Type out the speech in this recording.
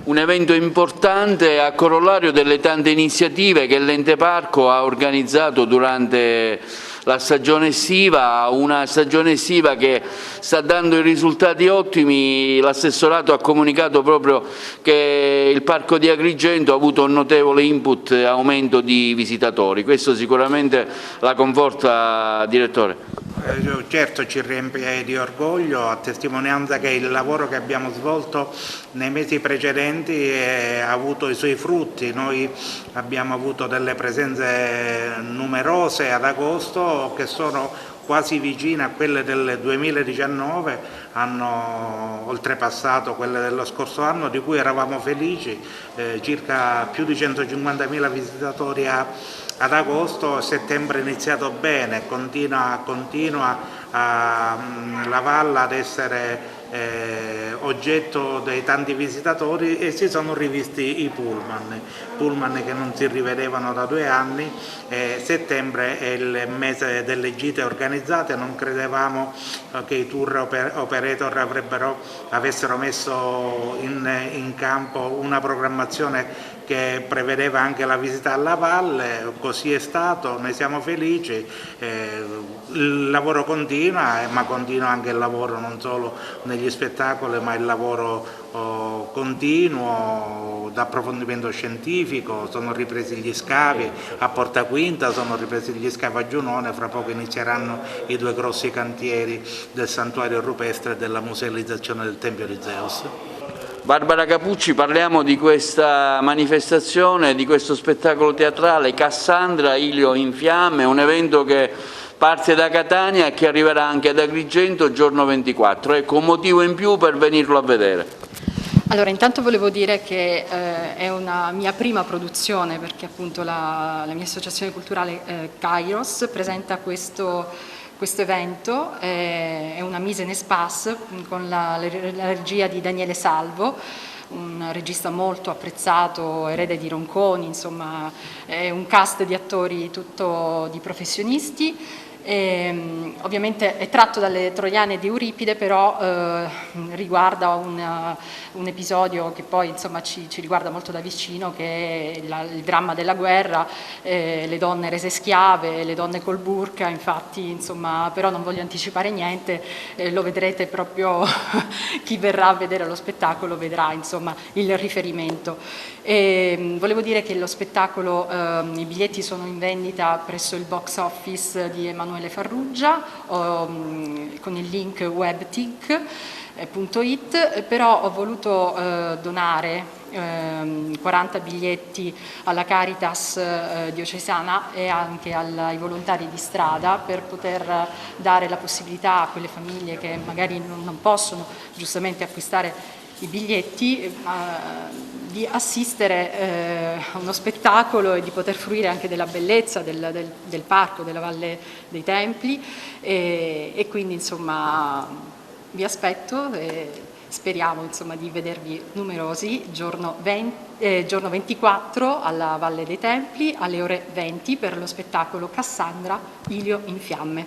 un evento importante a corollario delle tante iniziative che l'Ente Parco ha organizzato durante la stagione estiva, una stagione estiva che sta dando i risultati ottimi. L'assessorato ha comunicato proprio che il Parco di Agrigento ha avuto un notevole input e aumento di visitatori. Questo sicuramente la conforta, direttore? Certo, ci riempie di orgoglio, a testimonianza che il lavoro che abbiamo svolto nei mesi precedenti ha avuto i suoi frutti. Noi abbiamo avuto delle presenze numerose ad agosto che sono quasi vicine a quelle del 2019, hanno oltrepassato quelle dello scorso anno, di cui eravamo felici, circa più di 150.000 visitatori ad agosto. Settembre è iniziato bene, continua la Valla ad essere oggetto dei tanti visitatori e si sono rivisti i pullman che non si rivedevano da 2 anni. Settembre è il mese delle gite organizzate, non credevamo che i tour operator avessero messo in campo una programmazione che prevedeva anche la visita alla valle. Così è stato, ne siamo felici. Il lavoro continua, ma continua anche il lavoro non solo negli spettacoli, ma il lavoro continuo d'approfondimento scientifico. Sono ripresi gli scavi a Porta Quinta, sono ripresi gli scavi a Giunone, fra poco inizieranno i 2 grossi cantieri del santuario rupestre e della musealizzazione del Tempio di Zeus. Barbara Capucci, parliamo di questa manifestazione, di questo spettacolo teatrale Cassandra, Ilio in fiamme, un evento che parte da Catania e che arriverà anche ad Agrigento il giorno 24. Ecco, un motivo in più per venirlo a vedere. Allora, intanto volevo dire che è una mia prima produzione, perché appunto la mia associazione culturale Kairos presenta questo evento, è una mise en espace con la regia di Daniele Salvo, un regista molto apprezzato, erede di Ronconi, insomma è un cast di attori tutto di professionisti. Ovviamente è tratto dalle Troiane di Euripide, però riguarda un episodio che poi insomma ci riguarda molto da vicino, che è il dramma della guerra, le donne rese schiave, le donne col burka. Infatti, insomma, però non voglio anticipare niente, lo vedrete proprio chi verrà a vedere lo spettacolo vedrà insomma il riferimento. Volevo dire che lo spettacolo, i biglietti sono in vendita presso il box office di Emanuele Farrugia con il link webtic.it, però ho voluto donare 40 biglietti alla Caritas diocesana e anche ai volontari di strada, per poter dare la possibilità a quelle famiglie che magari non possono giustamente acquistare i biglietti di assistere a uno spettacolo e di poter fruire anche della bellezza del parco, della Valle dei Templi, e quindi insomma vi aspetto e speriamo insomma di vedervi numerosi giorno 24 alla Valle dei Templi alle ore 20 per lo spettacolo Cassandra, Ilio in fiamme.